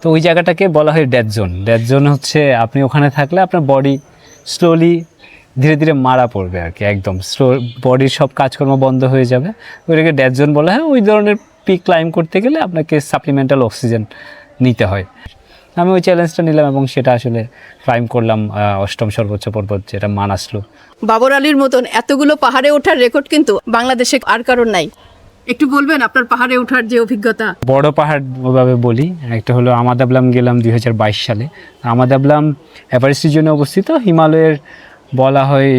তো ওই জায়গাটাকে বলা হয় ডেথ জোন। ডেথ জোন হচ্ছে আপনি ওখানে থাকলে আপনার বডি স্লোলি ধীরে ধীরে মারা পড়বে আর কি, একদম স্লো, বডির সব কাজকর্ম বন্ধ হয়ে যাবে, ওইটাকে ডেথ জোন বলা হয়। ওই ধরনের পিক ক্লাইম্ব করতে গেলে আপনাকে সাপ্লিমেন্টাল অক্সিজেন নিতে হয়। আমি ওই চ্যালেঞ্জটা নিলাম এবং সেটা আসলে ক্লাইম্ব করলাম, অষ্টম সর্বোচ্চ পর্বত যেটা মানাসলু। বাবর আলীর মতন এতগুলো পাহাড়ে ওঠার রেকর্ড কিন্তু বাংলাদেশে আর কারোর নাই। একটু বলবেন আপনার পাহাড়ে ওঠার যে অভিজ্ঞতা? বড় পাহাড় ওভাবে বলি, একটা হলো আমাদাবলাম গেলাম 2022 সালে। আমাদাবলাম এভারেস্টের জন্য অবস্থিত, হিমালয়ের বলা হয়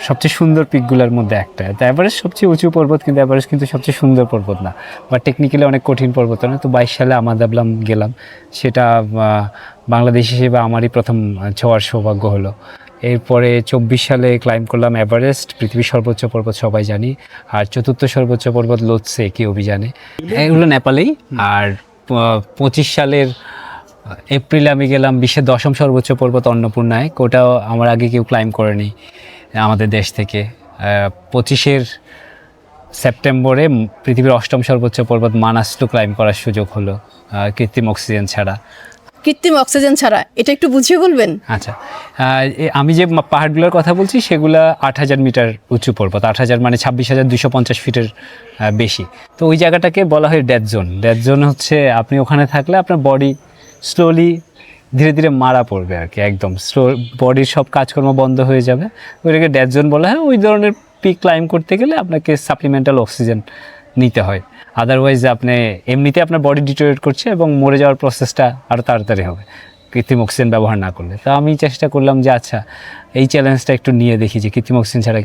সবচেয়ে সুন্দর পিকগুলোর মধ্যে একটা। তো এভারেস্ট সবচেয়ে উঁচু পর্বত, কিন্তু এভারেস্ট কিন্তু সবচেয়ে সুন্দর পর্বত না, বা টেকনিক্যালি অনেক কঠিন পর্বত না। তো 22 সালে আমাদাবলাম গেলাম, সেটা বাংলাদেশ হিসেবে আমারই প্রথম ছোঁয়ার সৌভাগ্য হলো। এরপরে 24 সালে ক্লাইম্ব করলাম এভারেস্ট, পৃথিবীর সর্বোচ্চ পর্বত সবাই জানি। আর চতুর্থ সর্বোচ্চ পর্বত লোৎসে কি অভিযানে, এগুলো নেপালেই। আর 25 সালের এপ্রিলে আমি গেলাম বিশ্বের 10ম সর্বোচ্চ পর্বত অন্নপূর্ণায়। ওটাও আমার আগে কেউ ক্লাইম্ব করেনি আমাদের দেশ থেকে। 25 সেপ্টেম্বরে পৃথিবীর 8ম সর্বোচ্চ পর্বত মানাসলু ক্লাইম্ব করার সুযোগ হলো, কৃত্রিম অক্সিজেন ছাড়া। কৃত্রিম অক্সিজেন ছাড়া, এটা একটু বুঝিয়ে বলবেন? আচ্ছা, আমি যে পাহাড়গুলোর কথা বলছি সেগুলা 8000 মিটার উঁচু পর্বত। 8000 মানে 26,250 ফিটের বেশি। তো ওই জায়গাটাকে বলা হয় ডেথ জোন। ডেথ জোন হচ্ছে আপনি ওখানে থাকলে আপনার বডি স্লোলি ধীরে ধীরে মারা পড়বে আর কি, একদম স্লো, বডির সব কাজকর্ম বন্ধ হয়ে যাবে, ওইটাকে ডেথ জোন বলা হয়। ওই ধরনের পিক ক্লাইম্ব করতে গেলে আপনাকে সাপ্লিমেন্টাল অক্সিজেন নিতে হয়, আদারওয়াইজ আপনি এমনিতে আপনার বডি ডিটোরিয়েট করছে এবং মরে যাওয়ার প্রসেসটা আরও তাড়াতাড়ি হবে কৃত্রিম অক্সিজেন ব্যবহার না করলে। তো আমি চেষ্টা করলাম যে আচ্ছা এই চ্যালেঞ্জটা একটু নিয়ে দেখি যে কৃত্রিম অক্সিজেন ছাড়া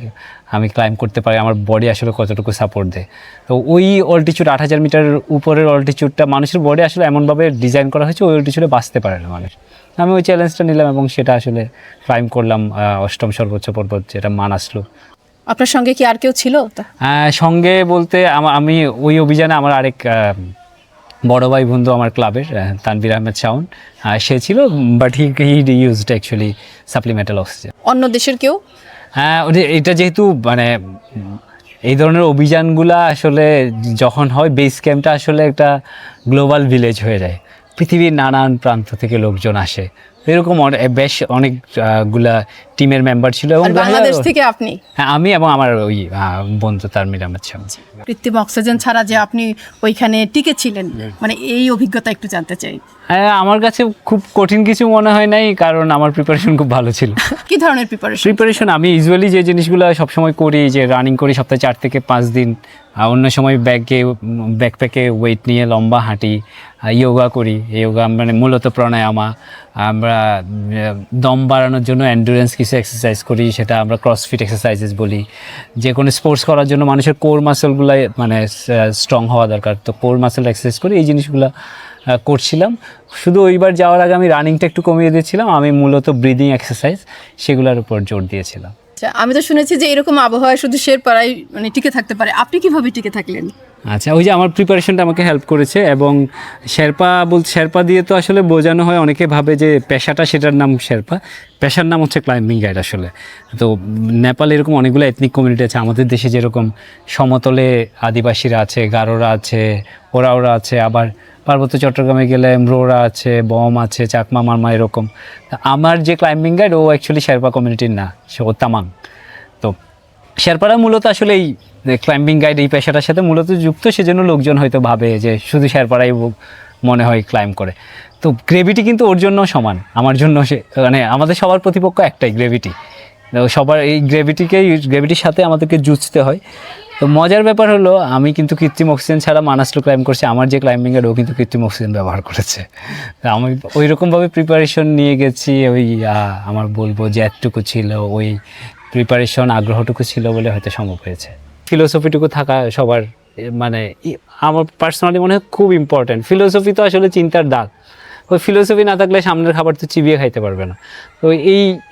আমি ক্লাইম্ব করতে পারি, আমার বডি আসলে কতটুকু সাপোর্ট দেয়। তো ওই অল্টিচিউড 8000 মিটার উপরের অল্টিচিউডটা মানুষের বডি আসলে এমনভাবে ডিজাইন করা হয়েছে ওই অল্টিচিউডে বাঁচতে পারে না মানুষ। আমি ওই চ্যালেঞ্জটা নিলাম এবং সেটা আসলে ক্লাইম্ব করলাম, 8ম সর্বোচ্চ পর্বত যেটা মানাসলু। আপনার সঙ্গে কি আর কেউ ছিল? সঙ্গে বলতে আমি ওই অভিযানে আমার আরেক বড় ভাই বন্ধু আমার ক্লাবের, তানভীর আহমেদ শাওন, সে ছিল, but he used actually supplemental oxygen. অন্য দেশের কেউ? এটা যেহেতু মানে এই ধরনের অভিযানগুলা আসলে যখন হয়, বেস ক্যাম্পটা আসলে একটা গ্লোবাল ভিলেজ হয়ে যায়, পৃথিবীর নানান প্রান্ত থেকে লোকজন আসে, এরকম বেশ অনেকগুলা টিমের মেম্বার ছিল। এবং বাংলাদেশ থেকে আপনি? হ্যাঁ, আমি এবং আমার ওই বন্ধু তানভীর আহমেদ শাওন। কৃত্রিম অক্সিজেন ছাড়া যে আপনি ওইখানে টিকে ছিলেন, মানে এই অভিজ্ঞতা একটু জানতে চাই। হ্যাঁ, আমার কাছে খুব কঠিন কিছু মনে হয় নাই, কারণ আমার প্রিপারেশন খুব ভালো ছিল। কি ধরনের প্রিপারেশন? আমি ইউজুয়ালি যে জিনিসগুলো সবসময় করি, যে রানিং করি সপ্তাহে 4 থেকে 5 দিন, অন্য সময় ব্যাকপ্যাকে ওয়েট নিয়ে লম্বা হাঁটি, ইয়োগা করি। ইয়োগা মানে মূলত প্রাণায়ামা। আমরা দম বাড়ানোর জন্য এন্ডুরেন্স কিছু এক্সারসাইজ করি, সেটা আমরা ক্রসফিট এক্সারসাইজেস বলি। যে কোনো স্পোর্টস করার জন্য মানুষের কোর মাসেলগুলো মানে স্ট্রং হওয়া দরকার, তো কোর মাসেল এক্সারসাইজ করি, এই জিনিসগুলো করছিলাম। শুধু ওইবার যাওয়ার আগে আমি রানিংটা একটু কমিয়ে দিয়েছিলাম, আমি মূলত ব্রিদিং এক্সারসাইজ সেগুলোর উপর জোর দিয়েছিলাম। আমি তো শুনেছি যে এরকম আবহাওয়ায় শুধু শেরপাড়াই মানে টিকে থাকতে পারে, আপনি কিভাবে টিকে থাকলেন? আচ্ছা, ওই যে আমার প্রিপারেশনটা আমাকে হেল্প করেছে। এবং শেরপা দিয়ে তো আসলে বোঝানো হয়, অনেকে ভাবে যে পেশাটা সেটার নাম শেরপা, পেশার নাম হচ্ছে ক্লাইম্বিং গাইড আসলে। তো নেপালে এরকম অনেকগুলো এথনিক কমিউনিটি আছে, আমাদের দেশে যেরকম সমতলে আদিবাসীরা আছে, গারোরা আছে, ওরাওরা আছে, আবার পার্বত্য চট্টগ্রামে গেলে এমরোরা আছে, বম আছে, চাকমা, মারমা, এরকম। আমার যে ক্লাইম্বিং গাইড ও অ্যাকচুয়ালি শেরপা কমিউনিটির না, সে ও তামাং। তো শেরপারা মূলত আসলে এই ক্লাইম্বিং গাইড এই পেশাটার সাথে মূলত যুক্ত, সেজন্য লোকজন হয়তো ভাবে যে শুধু শেরপারাই মনে হয় ক্লাইম্ব করে। তো গ্রেভিটি কিন্তু ওর জন্য সমান, আমার জন্য মানে আমাদের সবার প্রতিপক্ষ একটাই, গ্রেভিটি। সবার এই গ্রেভিটির সাথে আমাদেরকে যুঝতে হয়। তো মজার ব্যাপার হলো আমি কিন্তু কৃত্রিম অক্সিজেন ছাড়া মানাসলু ক্লাইম্ব করছি, আমার যে ক্লাইম্বিং গাইড ও কিন্তু কৃত্রিম অক্সিজেন ব্যবহার করেছে। আমি ওই রকমভাবে প্রিপারেশন নিয়ে গেছি। ওই আমার বলবো যে এতটুকু ছিল, ওই প্রিপারেশন আগ্রহটুকু ছিল বলে হয়তো সম্ভব হয়েছে। ফিলোসফিটুকু থাকা সবার মানে আমার পার্সোনালি মনে হয় খুব ইম্পর্ট্যান্ট। ফিলোসফি তো আসলে চিন্তার দাগ, ওই ফিলোসফি না থাকলে সামনের খাবার তো চিবিয়ে খাইতে পারবে না। তো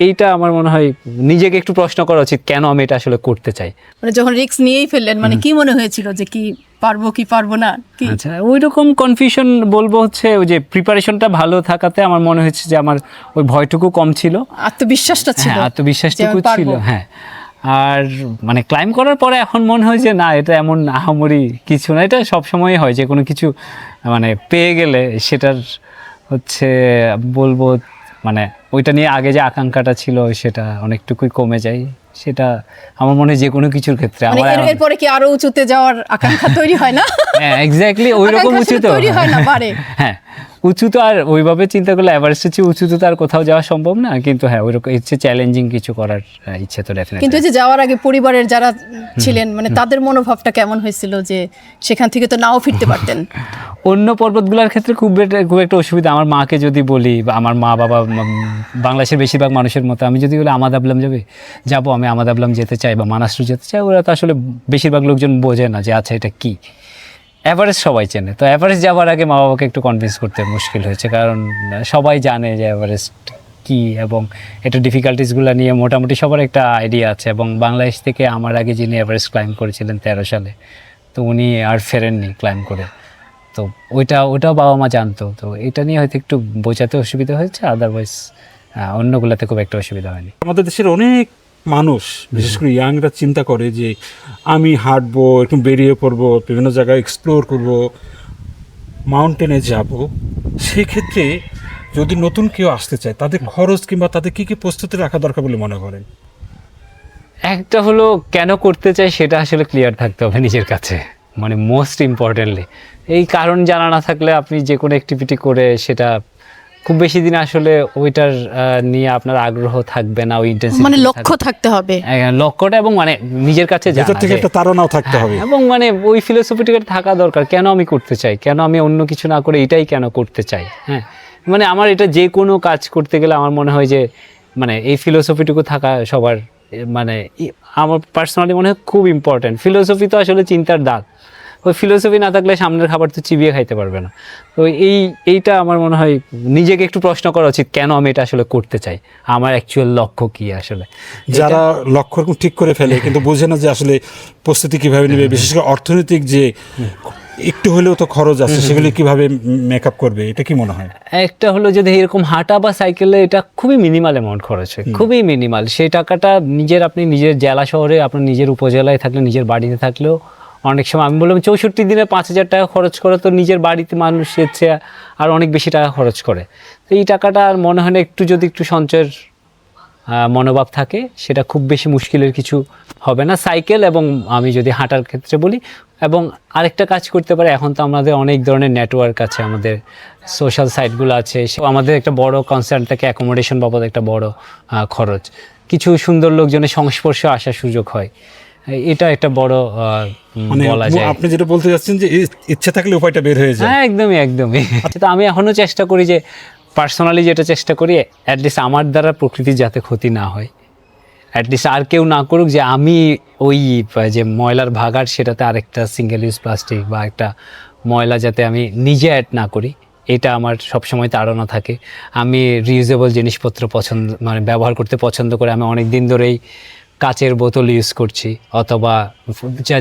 এইটা আমার মনে হয় নিজেকে একটু প্রশ্ন করা উচিত, কেন আমি এটা আসলে করতে চাই। মানে যখন রিস্ক নিয়েই ফেললেন, মানে কি মনে হয়েছিল যে কি পারবো কি পারবো না? আচ্ছা, ওই রকম কনফিউশন বলবো হচ্ছে ওই যে প্রিপারেশনটা ভালো থাকাতে আমার মনে হচ্ছে যে আমার ওই ভয়টুকু কম ছিল, আত্মবিশ্বাসটা ছিল। হ্যাঁ, আত্মবিশ্বাসটুকু ছিল। হ্যাঁ, আর মানে ক্লাইম্ব করার পরে এখন মনে হয় যে না, এটা এমন আহামরি কিছু না, এটা সবসময় হয় যে কোনো কিছু মানে পেয়ে গেলে সেটার হচ্ছে বলবো মানে ওইটা নিয়ে আগে যে আকাঙ্ক্ষাটা ছিল সেটা অনেকটুকুই কমে যায়। সেটা আমার মনে হয় যে কোনো কিছুর ক্ষেত্রে মানে এরপরে কি আরো উঁচুতে যাওয়ার আকাঙ্ক্ষা তৈরি হয় না? হ্যাঁ এক্স্যাক্টলি ওই রকম আকাঙ্ক্ষা উঁচু শুধু তো তৈরি হয় না, বাড়ে। হ্যাঁ উঁচু তো আর ওইভাবে চিন্তা করলে এভারেস্টের চেয়ে উঁচু তো আর কোথাও যাওয়া সম্ভব না, কিন্তু হ্যাঁ ওইরকম ইচ্ছে চ্যালেঞ্জিং কিছু করার ইচ্ছে তো ডেফিনেটলি। কিন্তু এই যে যাওয়ার আগে পরিবারের যারা ছিলেন মানে তাদের মনোভাবটা কেমন হয়েছিল যে সেখান থেকে তো নাও ফিরতে পারতেন? অন্য পর্বতগুলোর ক্ষেত্রে খুব একটা অসুবিধা। আমার মাকে যদি বলি বা আমার মা বাবা বাংলাদেশের বেশিরভাগ মানুষের মতো, আমি যদি বলি আমাদ আবলাম যাবো, আমি আমাদ আবলাম যেতে চাই বা মানাসরু যেতে চাই, ওরা তো আসলে বেশিরভাগ লোকজন বোঝে না যে আচ্ছা এটা কী। এভারেস্ট সবাই চেনে, তো এভারেস্ট যাওয়ার আগে মা বাবাকে একটু কনভিন্স করতে মুশকিল হয়েছে, কারণ সবাই জানে যে এভারেস্ট কী এবং এটা ডিফিকাল্টিসগুলো নিয়ে মোটামুটি সবার একটা আইডিয়া আছে। এবং বাংলাদেশ থেকে আমার আগে যিনি এভারেস্ট ক্লাইম্ব করেছিলেন 13 সালে, তো উনি আর ফেরেননি ক্লাইম্ব করে, তো ওটাও বাবা মা জানতো। তো এটা নিয়ে হয়তো একটু বোঝাতে অসুবিধা হয়েছে, আদারওয়াইজ অন্যগুলোতে খুব একটা অসুবিধা হয়নি। আমাদের দেশের অনেক মানুষ বিশেষ করে ইয়াংরা চিন্তা করে যে আমি হাঁটবো, একটু বেরিয়ে পড়বো, বিভিন্ন জায়গায় এক্সপ্লোর করব, মাউন্টেনে যাব। সেক্ষেত্রে যদি নতুন কেউ আসতে চায় তাদের খরচ কিংবা তাদের কী কী প্রস্তুতি রাখা দরকার বলে মনে করেন? একটা হলো কেন করতে চাই সেটা আসলে ক্লিয়ার থাকতে হবে নিজের কাছে, মানে মোস্ট ইম্পর্টেন্টলি। এই কারণ জানা না থাকলে আপনি যে কোনো অ্যাক্টিভিটি করে সেটা খুব বেশি দিন আসলে ওইটার নিয়ে আপনার আগ্রহ থাকবে না, ওই ইন্টেন্সিটি মানে লক্ষ্য থাকতে হবে, লক্ষ্যটা, এবং মানে নিজের কাছে ভেতর থেকে একটা তাড়নাও থাকতে হবে, এবং মানে ওই ফিলোসফিটা থাকা দরকার, কেন আমি করতে চাই, কেন আমি অন্য কিছু না করে এটাই কেন করতে চাই। হ্যাঁ মানে আমার এটা যে কোনো কাজ করতে গেলে আমার মনে হয় যে মানে এই ফিলোসফিটুকু থাকা সবার মানে আমার পার্সোনালি মনে হয় খুব ইম্পর্ট্যান্ট। ফিলোসফি তো আসলে চিন্তার দাগ, ওই ফিলোসফি না থাকলে সামনের খাবার তো চিবিয়ে খাইতে পারবে না। তো এইটা আমার মনে হয় নিজেকে একটু প্রশ্ন করা উচিত, কেন আমি এটা আসলে করতে চাই, আমার অ্যাকচুয়াল লক্ষ্য কী আসলে। যারা লক্ষ্য ঠিক করে ফেলে কিন্তু বোঝে না যে আসলে প্রস্তুতি কীভাবে নেবে, বিশেষ করে অর্থনৈতিক যে একটু হলেও তো খরচ আছে, সেগুলি কীভাবে মেকআপ করবে, এটা কি মনে হয়? একটা হলো যদি এরকম হাঁটা বা সাইকেলে এটা খুবই মিনিমাল অ্যামাউন্ট খরচ হয়, খুবই মিনিমাল। সেই টাকাটা আপনি নিজের জেলা শহরে, আপনার নিজের উপজেলায় থাকলে, নিজের বাড়িতে থাকলেও অনেক সময় আমি বললাম 64 দিনে 5,000 টাকা খরচ করে তো নিজের বাড়িতে মানুষ এসে আর অনেক বেশি টাকা খরচ করে। তো এই টাকাটা আর মনে হয় না, যদি একটু সঞ্চয়ের মনোভাব থাকে সেটা খুব বেশি মুশকিলের কিছু হবে না। সাইকেল এবং আমি যদি হাঁটার ক্ষেত্রে বলি, এবং আরেকটা কাজ করতে পারে, এখন তো আমাদের অনেক ধরনের নেটওয়ার্ক আছে, আমাদের সোশ্যাল সাইটগুলো আছে, আমাদের একটা বড় কনসার্ন থাকে অ্যাকোমোডেশন বাবদ একটা বড় খরচ, কিছু সুন্দর লোকজনের সংস্পর্শে আসার সুযোগ হয়, এটা একটা বড় বলা যায়। আপনি যেটা বলতে যাচ্ছেন যে ইচ্ছা থাকলে উপায়টা বের হয়ে যায়। হ্যাঁ একদমই। তো আমি এখনো চেষ্টা করি যে পার্সোনালি যেটা চেষ্টা করি অ্যাটলিস্ট আমার দ্বারা প্রকৃতির যাতে ক্ষতি না হয়, অ্যাটলিস্ট আর কেউ না করুক, যে আমি ওই যে ময়লার ভাগাড় সেটাতে আরেকটা সিঙ্গেল ইউজ প্লাস্টিক বা একটা ময়লা যাতে আমি নিজে অ্যাড না করি, এটা আমার সবসময় তাড়না থাকে। আমি রিউজেবল জিনিসপত্র ব্যবহার করতে পছন্দ করি। আমি অনেক দিন ধরেই কাচের বোতল ইউজ করছি, অথবা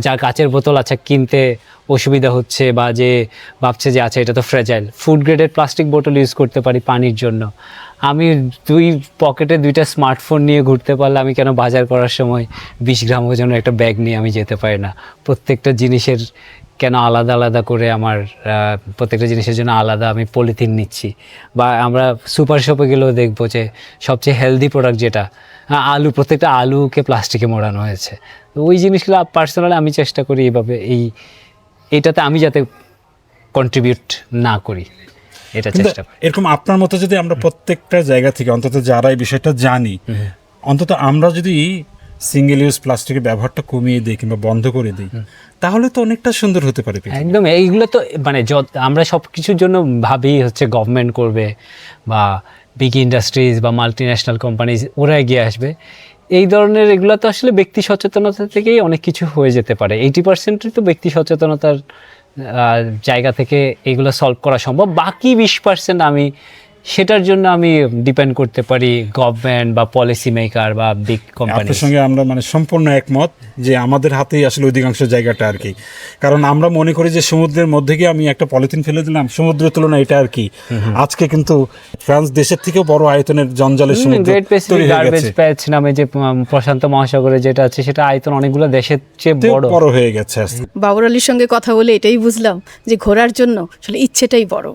যা কাচের বোতল আছে কিনতে অসুবিধা হচ্ছে বা যে ভাবছে যে আচ্ছা এটা তো ফ্রেজাইল, ফুড গ্রেডেড প্লাস্টিক বোতল ইউজ করতে পারি পানির জন্য। আমি পকেটে 2টা স্মার্টফোন নিয়ে ঘুরতে পারলে আমি কেন বাজার করার সময় 20 গ্রাম ওজনের একটা ব্যাগ নিয়ে আমি যেতে পারি না? প্রত্যেকটা জিনিসের কেন আলাদা করে আমার প্রত্যেকটা জিনিসের জন্য আলাদা আমি পলিথিন নিচ্ছি? বা আমরা সুপার শপে গেলেও দেখবো যে সবচেয়ে হেলদি প্রোডাক্ট যেটা আলু, প্রত্যেকটা আলুকে প্লাস্টিকে মোড়ানো হয়েছে। তো ওই জিনিসগুলো পার্সোনালি আমি চেষ্টা করি এইভাবে এইটাতে আমি যাতে কন্ট্রিবিউট না করি, এটা চেষ্টা করি। এরকম আপনার মতো যদি আমরা প্রত্যেকটা জায়গা থেকে অন্তত যারা এই বিষয়টা জানি, অন্তত আমরা যদি সিঙ্গেল ইউজ প্লাস্টিকের ব্যবহারটা কমিয়ে দিই কিংবা বন্ধ করে দিই, তাহলে তো অনেকটা সুন্দর হতে পারে। একদম, এইগুলো তো মানে আমরা সব কিছুর জন্য ভাবি হচ্ছে গভর্নমেন্ট করবে বা বিগ ইন্ডাস্ট্রিজ বা মাল্টি ন্যাশনাল কোম্পানিজ ওরা এগিয়ে আসবে, এই ধরনের এগুলো তো আসলে ব্যক্তি সচেতনতা থেকেই অনেক কিছু হয়ে যেতে পারে। 80% তো ব্যক্তি সচেতনতার জায়গা থেকে এগুলো সলভ করা সম্ভব। বাকি 20% আমি সেটার জন্য আমি ডিপেন্ড করতে পারি গভর্নমেন্ট বা পলিসি মেকার বা বিগ কোম্পানি। আপনার সঙ্গে আমরা মানে সম্পূর্ণ একমত যে আমাদের হাতেই আসলে অধিকাংশ জায়গাটা আর কি, কারণ আমরা মনে করি যে সমুদ্রের মধ্যে গিয়ে আমি একটা পলিথিন ফেলে দিলাম, সমুদ্রের তুলনায় এটা আর কি। আজকে কিন্তু ফ্রান্স দেশের থেকেও বড় আয়তনের জঞ্জালের সমুদ্র গ্রেট তৈরি প্যাসিফিক হয়ে গার্বেজ গেছে, প্যাচ নামে যে প্রশান্ত মহাসাগরে যেটা আছে সেটা আয়তন অনেকগুলো দেশের চেয়ে বড়। বড় হয়ে গেছে আস্তে। বাবর আলীর সঙ্গে কথা বলে এটাই বুঝলাম যে ঘোরার জন্য আসলে ইচ্ছেটাই বড়।